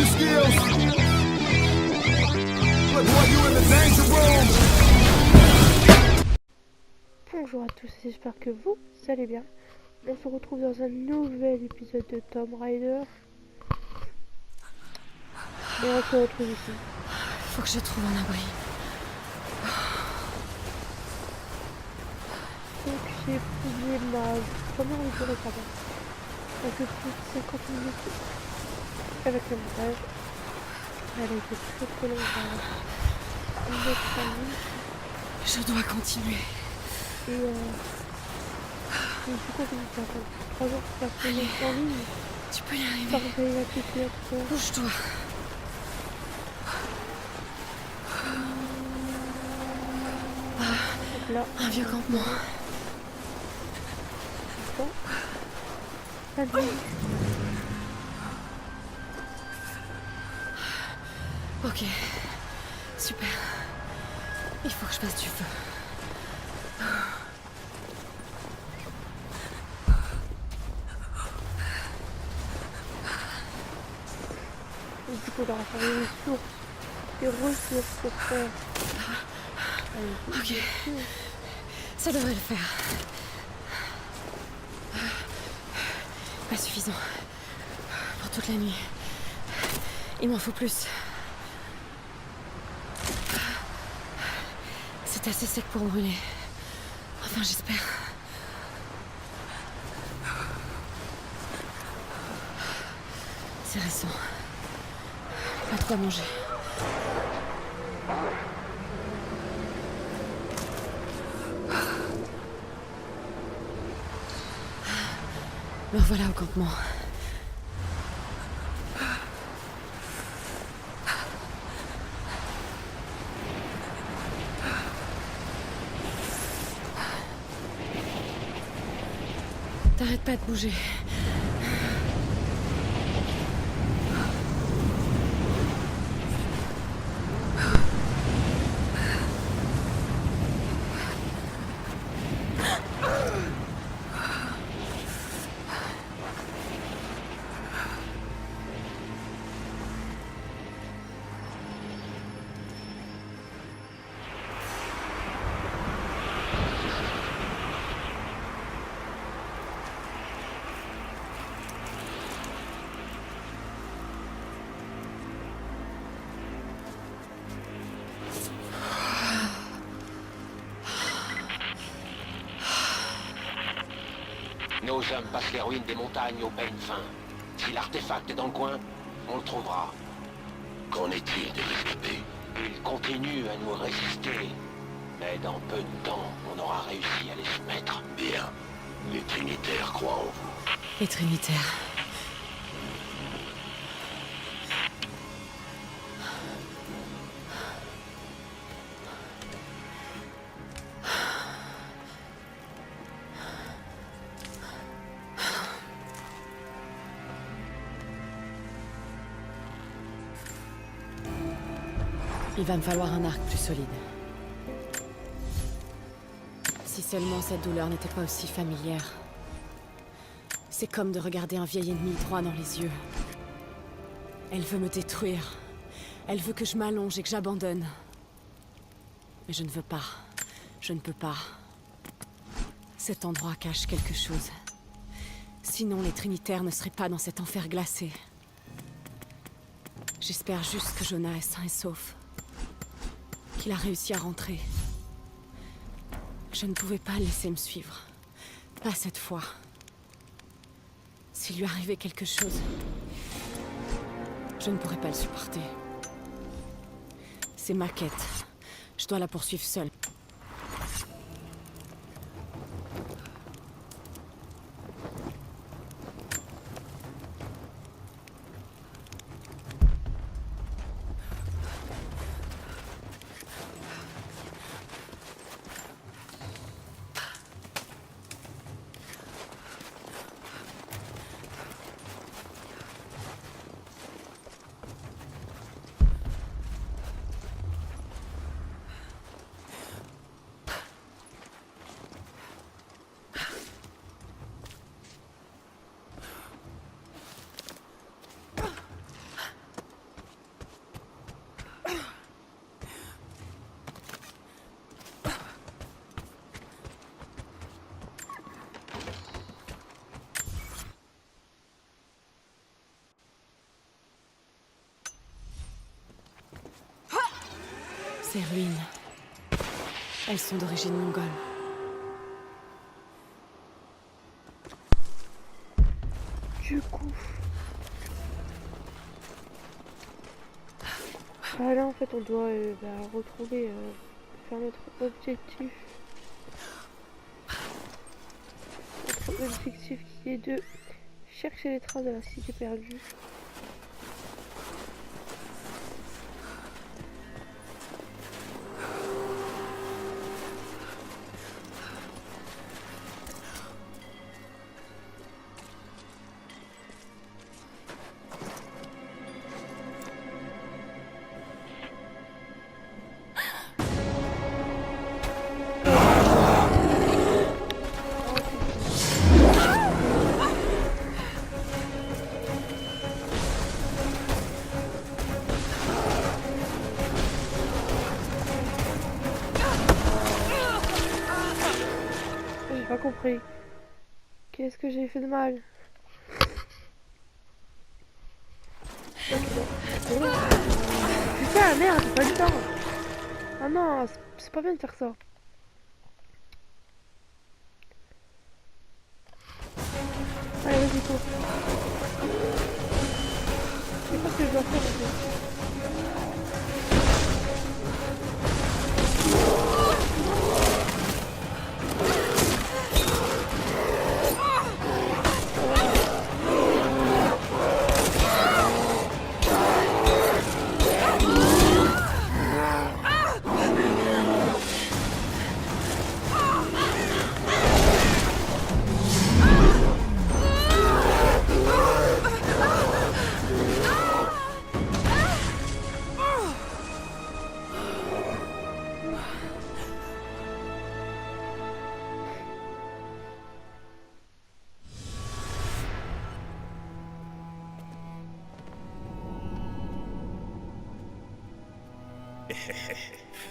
your skills. Playboy, you in the danger room. Bonjour à tous, j'espère que vous allez bien. On se retrouve dans un nouvel épisode de Tomb Raider. Et on se retrouve ici. Faut que je trouve un abri. Donc j'ai publié ma première vidéo récemment. Ça fait plus de 50 minutes avec le montage. Elle a été très longue. Une autre famille. Je dois continuer. Et du coup, comme ça fait 3 jours que ça fait en ligne. Tu peux y arriver. Par exemple, la petite Bouge-toi. là. Un vieux campement. Bon. La nuit. Ok. Super. Il faut que je fasse du feu. Du coup, on aura fallu des sources, des ressources pour faire. Ok. Ça devrait le faire. Pas suffisant. Pour toute la nuit. Il m'en faut plus. C'est assez sec pour brûler. Enfin, j'espère. C'est récent. Pas de quoi manger. Me revoilà au campement. T'arrêtes pas de bouger. Nos hommes passent les ruines des montagnes au peigne fin. Si l'artefact est dans le coin, on le trouvera. Qu'en est-il des rescapés? Ils continuent à nous résister. Mais dans peu de temps, on aura réussi à les soumettre. Bien. Les Trinitaires croient en vous. Les Trinitaires. Il va me falloir un arc plus solide. Si seulement cette douleur n'était pas aussi familière. C'est comme de regarder un vieil ennemi droit dans les yeux. Elle veut me détruire. Elle veut que je m'allonge et que j'abandonne. Mais je ne veux pas. Je ne peux pas. Cet endroit cache quelque chose. Sinon, les Trinitaires ne seraient pas dans cet enfer glacé. J'espère juste que Jonah est sain et sauf. Qu'il a réussi à rentrer. Je ne pouvais pas le laisser me suivre. Pas cette fois. S'il lui arrivait quelque chose, je ne pourrais pas le supporter. C'est ma quête. Je dois la poursuivre seule. Ces ruines, elles sont d'origine mongole. Du coup... Ah là en fait on doit retrouver, faire notre objectif. Notre objectif qui est de chercher les traces de la cité perdue. J'ai pas compris. Qu'est-ce que j'ai fait de mal? Putain, merde, j'ai pas le temps. Ah non, c'est pas bien de faire ça. Allez, vas-y, cours. Je sais pas ce que je dois faire en fait.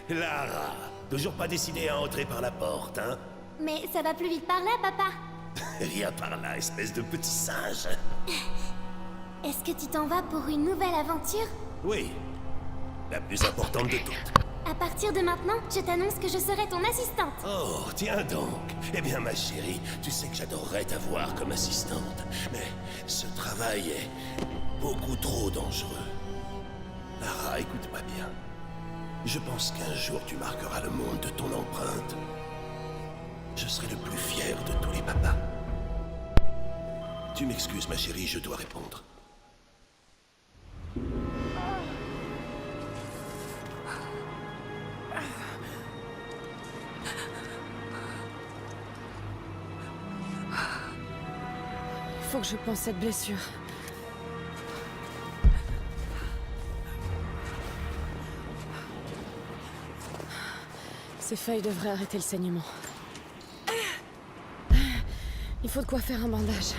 Lara, toujours pas décidé à entrer par la porte, hein? Mais ça va plus vite par là, papa. Viens par là, espèce de petit singe. Est-ce que tu t'en vas pour une nouvelle aventure? Oui, la plus importante de toutes. À partir de maintenant, je t'annonce que je serai ton assistante. Oh, tiens donc. Eh bien, ma chérie, tu sais que j'adorerais t'avoir comme assistante. Mais ce travail est beaucoup trop dangereux. Lara, écoute-moi bien. Je pense qu'un jour tu marqueras le monde de ton empreinte. Je serai le plus fier de tous les papas. Tu m'excuses, ma chérie, je dois répondre. Faut que je pense cette blessure. Ces feuilles devraient arrêter le saignement. Il faut de quoi faire un bandage.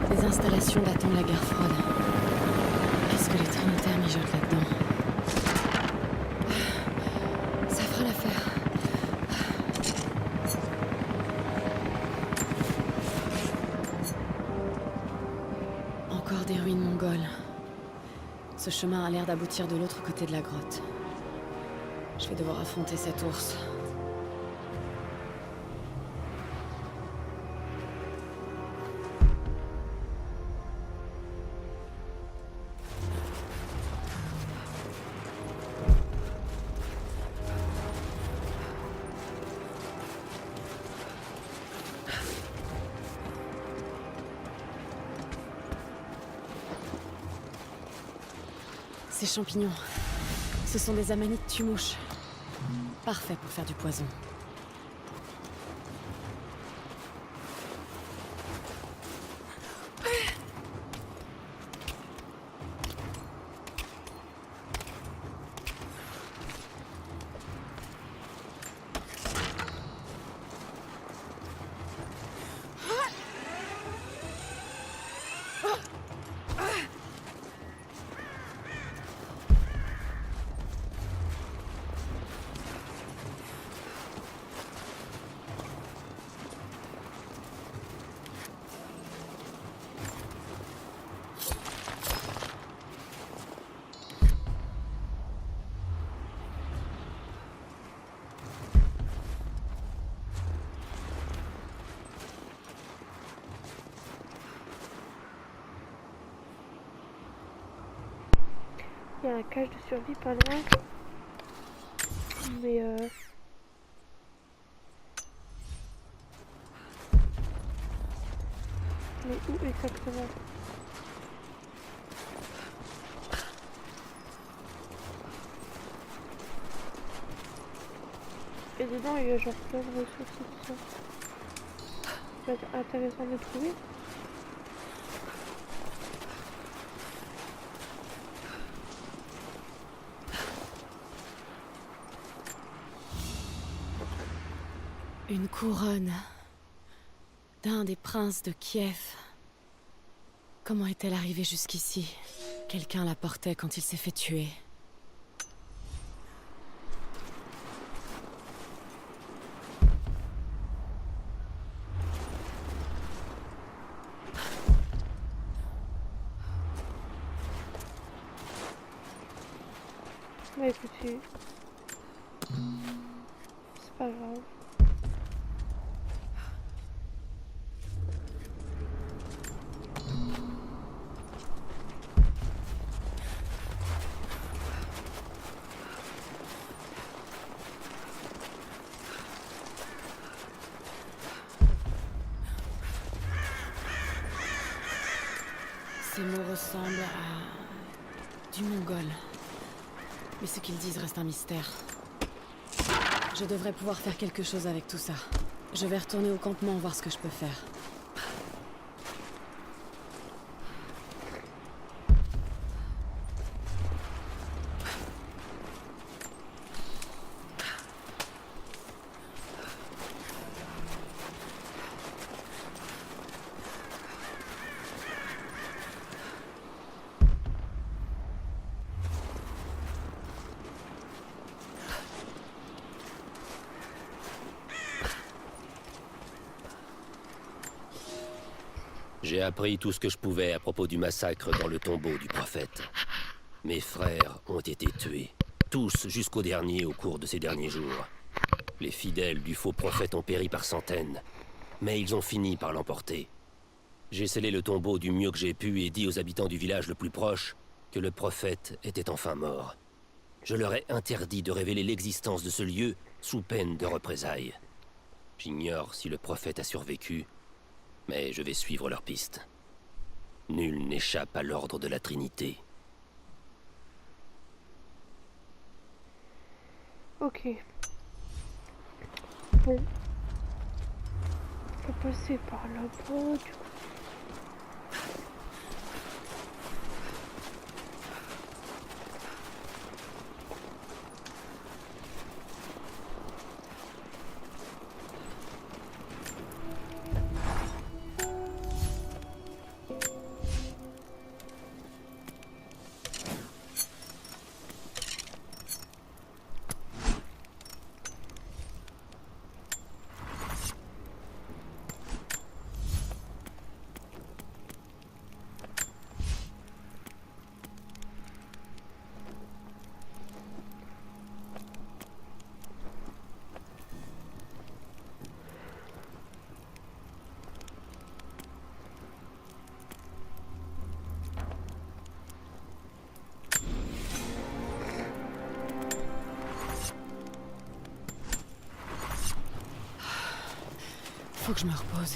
Des installations datant de la guerre froide. Qu'est-ce que les Trinitaires mijotent là-dedans? Ça fera l'affaire. Encore des ruines mongoles. Ce chemin a l'air d'aboutir de l'autre côté de la grotte. Je vais devoir affronter cet ours. Ces champignons, ce sont des amanites tumouches. Parfait pour faire du poison. Il y a un cache de survie pas loin. Mais où exactement? Et dedans il y a genre plein de ressources et tout ça. Ça va être intéressant de trouver. Une couronne d'un des princes de Kiev. Comment est-elle arrivée jusqu'ici? Quelqu'un la portait quand il s'est fait tuer. Mais écoute, c'est pas grave. Ces mots ressemblent à du mongol. Mais ce qu'ils disent reste un mystère. Je devrais pouvoir faire quelque chose avec tout ça. Je vais retourner au campement voir ce que je peux faire. J'ai appris tout ce que je pouvais à propos du massacre dans le tombeau du prophète. Mes frères ont été tués, tous jusqu'au dernier au cours de ces derniers jours. Les fidèles du faux prophète ont péri par centaines, mais ils ont fini par l'emporter. J'ai scellé le tombeau du mieux que j'ai pu et dit aux habitants du village le plus proche que le prophète était enfin mort. Je leur ai interdit de révéler l'existence de ce lieu sous peine de représailles. J'ignore si le prophète a survécu, mais je vais suivre leur piste. Nul n'échappe à l'ordre de la Trinité. Ok. Bon. On peut passer par là-bas, du coup. Faut que je me repose.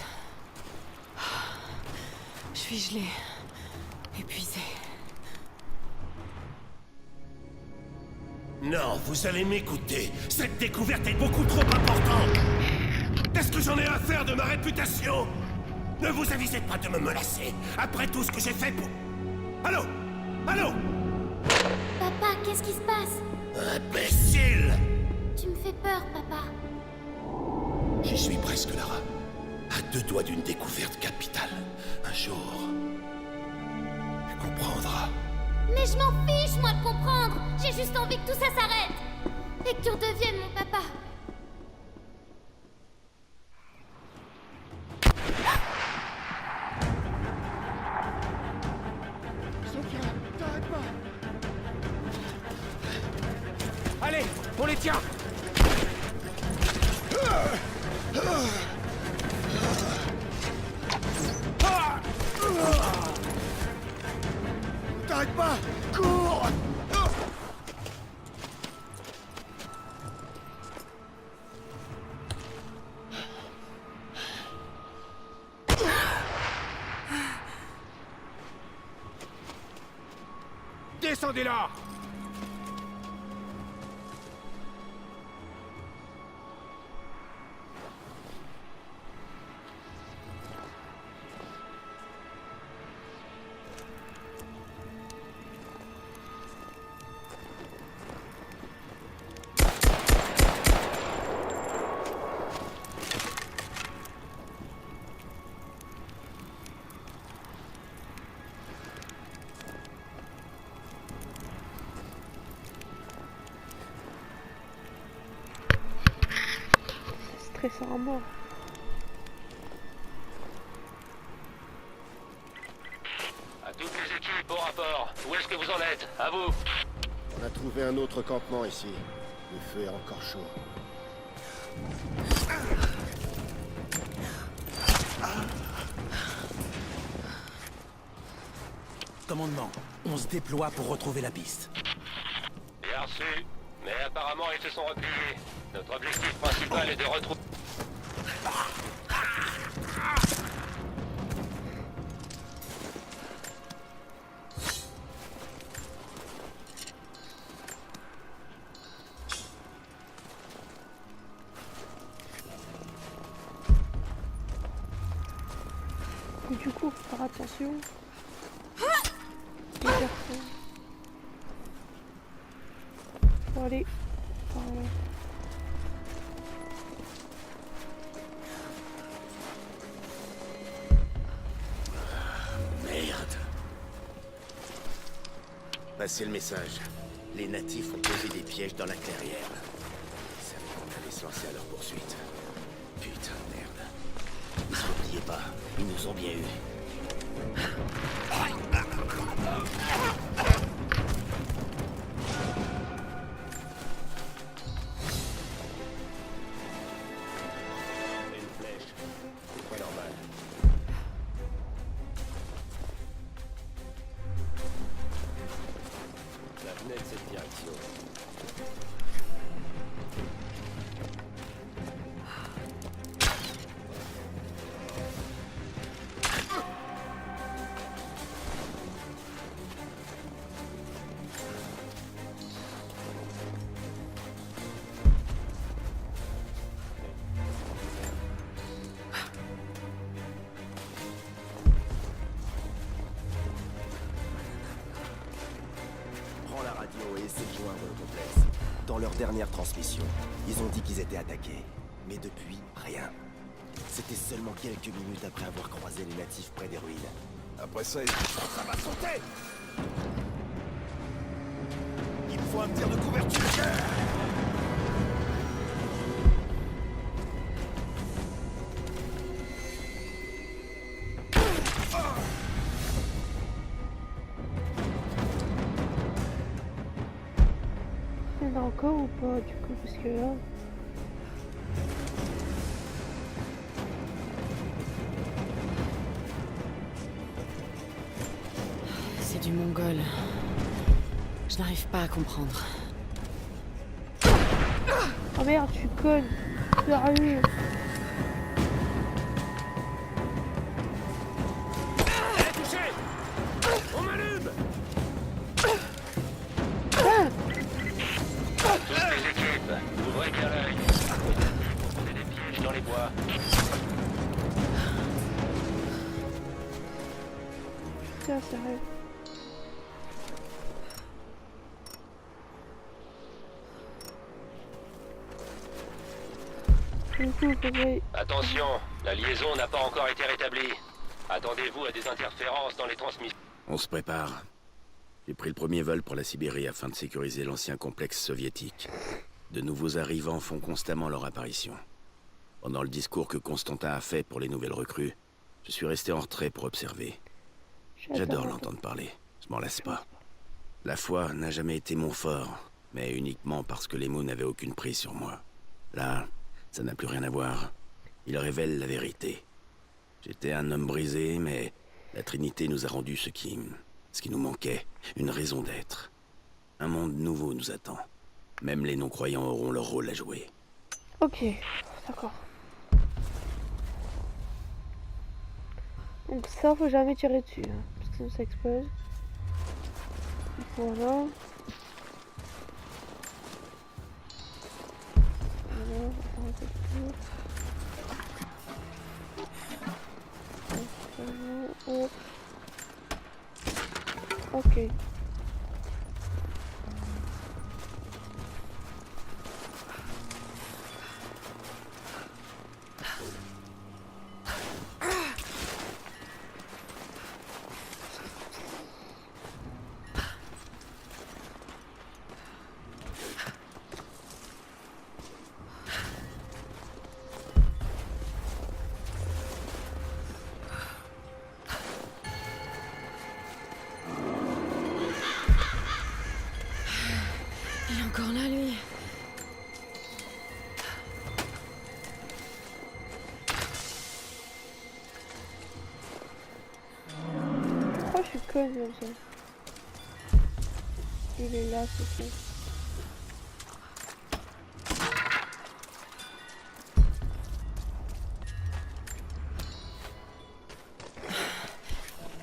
Je suis gelée, épuisée. Non, vous allez m'écouter. Cette découverte est beaucoup trop importante. Qu'est-ce que j'en ai à faire de ma réputation? Ne vous avisez pas de me menacer, après tout ce que j'ai fait pour... Allô? Allô? Papa, qu'est-ce qui se passe? Imbécile! Tu me fais peur, papa. J'y suis presque, Lara. À 2 doigts d'une découverte capitale. Un jour... tu comprendras. Mais je m'en fiche, moi, de comprendre. J'ai juste envie que tout ça s'arrête. Et que tu redeviennes mon papa. Allez, on les tient. T'arrêtes pas. Cours. Descendez là! Stressant à mort. À toutes les équipes, au rapport. Où est-ce que vous en êtes? À vous. On a trouvé un autre campement ici. Le feu est encore chaud. Commandement, on se déploie pour retrouver la piste. Bien reçu. Mais apparemment, ils se sont repliés. Notre objectif principal est de retrouver... Et du coup, faut faire attention. Les garçons. Faut aller par là. Merde. Passez le message. Les natifs ont posé des pièges dans la clairière. Ils savaient qu'on allait se lancer à leur poursuite. Putain de merde. Ne s'oubliez pas, ils nous ont bien eu. Une flèche. C'est pas normal. Ça venait de cette direction. Prends la radio et essaie de joindre le complexe. Dans leur dernière transmission, ils ont dit qu'ils étaient attaqués. Mais depuis, rien. C'était seulement quelques minutes après avoir croisé les natifs près des ruines. Après ça, ça va sauter. Il me faut un tir de couverture. Il y en a encore ou pas du coup parce que là. C'est du mongol. Je n'arrive pas à comprendre. Oh merde, tu cognes. Sérieux. Elle est touchée! On m'allume! Ah, Toutes les équipes, ouvrez bien l'œil. C'est des pièges dans les bois. putain, sérieux. Du coup, faudrait... Attention, la liaison n'a pas encore été rétablie. Attendez-vous à des interférences dans les transmissions. On se prépare. J'ai pris le premier vol pour la Sibérie afin de sécuriser l'ancien complexe soviétique. De nouveaux arrivants font constamment leur apparition. Pendant le discours que Constantin a fait pour les nouvelles recrues, je suis resté en retrait pour observer. J'adore l'entendre parler, je m'en lasse pas. La foi n'a jamais été mon fort, mais uniquement parce que les mots n'avaient aucune prise sur moi. Là, ça n'a plus rien à voir. Il révèle la vérité. J'étais un homme brisé, mais la Trinité nous a rendu ce qui nous manquait, une raison d'être. Un monde nouveau nous attend. Même les non-croyants auront leur rôle à jouer. Ok, d'accord. Donc ça, faut jamais tirer dessus, hein, parce que sinon ça explose. Voilà. Voilà, un peu plus. Hop. Ok. Il est encore là, lui. Pourquoi je suis conne comme ça? Il est là, c'est tout.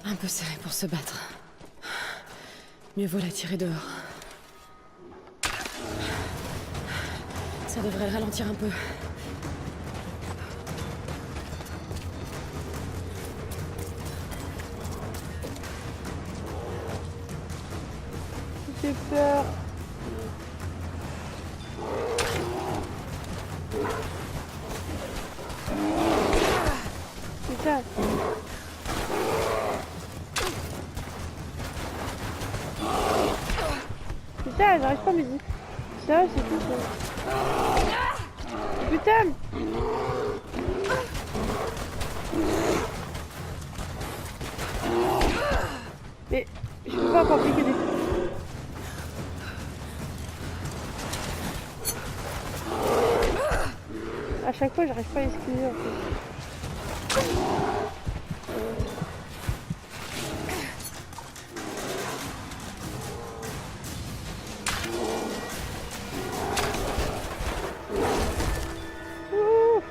Un peu serré pour se battre. Mieux vaut la tirer dehors. Ça devrait le ralentir un peu. J'ai peur. Putain. Putain, j'arrive pas à me dire. Ça, c'est tout ça. Putain. Mais je peux pas compliquer des... À chaque fois, j'arrive pas à esquiver en fait. Ouh.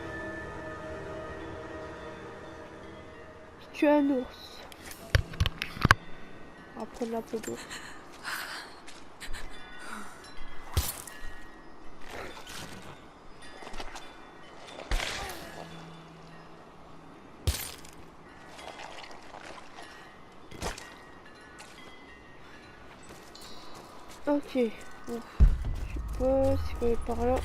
Je tue un ours. On va prendre la peau d'ours. Ok, bon. Je sais pas si je vais aller par là.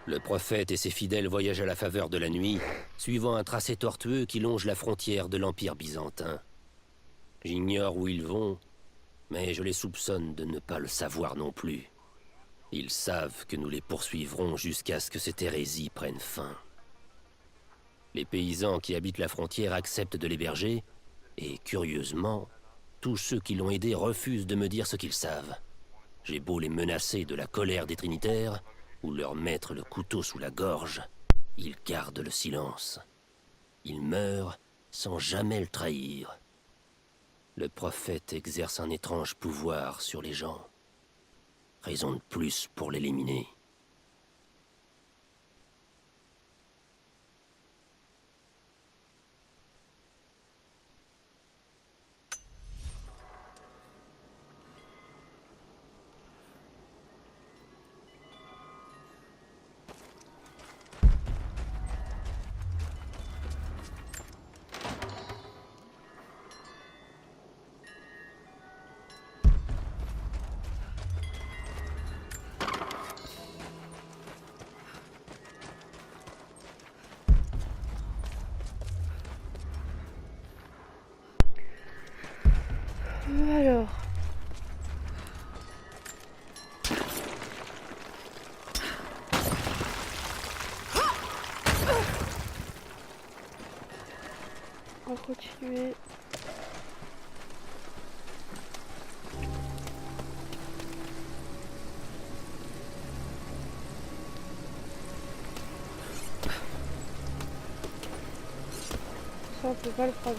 Le prophète et ses fidèles voyagent à la faveur de la nuit, suivant un tracé tortueux qui longe la frontière de l'Empire byzantin. J'ignore où ils vont, mais je les soupçonne de ne pas le savoir non plus. Ils savent que nous les poursuivrons jusqu'à ce que cette hérésie prenne fin. Les paysans qui habitent la frontière acceptent de l'héberger, et curieusement, tous ceux qui l'ont aidé refusent de me dire ce qu'ils savent. J'ai beau les menacer de la colère des Trinitaires, ou leur mettre le couteau sous la gorge, ils gardent le silence. Ils meurent sans jamais le trahir. Le prophète exerce un étrange pouvoir sur les gens. Raison de plus pour l'éliminer. Alors. va continuer. Ça, on peut pas le prendre.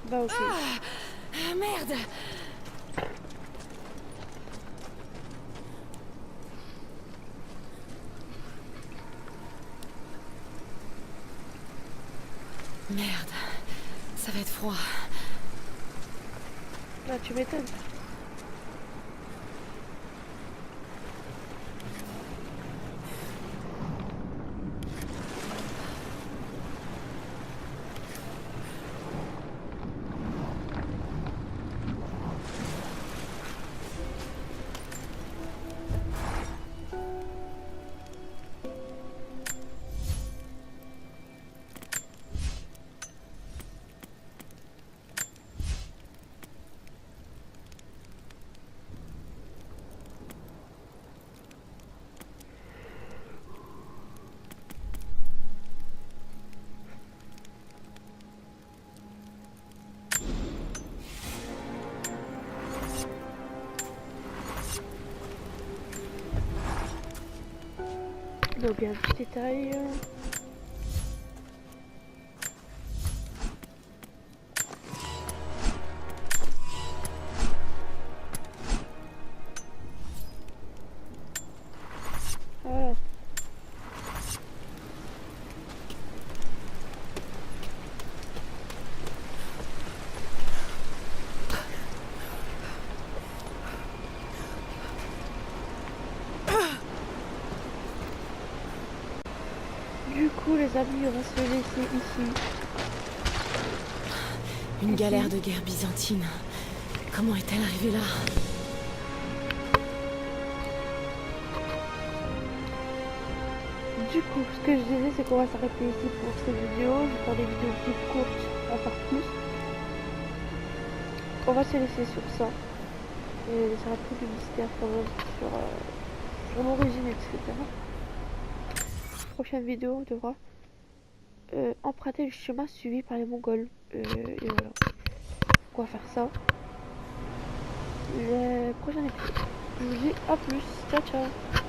Bah ok. Ah, merde! Merde, ça va être froid. Bah tu m'étonnes. Donc un petit détail. Voilà. Du coup, les amis, on va se laisser ici. Une galère de guerre byzantine. Comment est-elle arrivée là? Du coup, ce que je disais, c'est qu'on va s'arrêter ici pour cette vidéo. Je vais faire des vidéos plus courtes, en faire plus. On va se laisser sur ça. Et ça sera plus de mystère quand même sur l'origine, etc. Prochaine vidéo, on devra emprunter le chemin suivi par les Mongols. Et voilà. On va faire ça. Le prochain épisode. Je vous dis à plus. Ciao, ciao.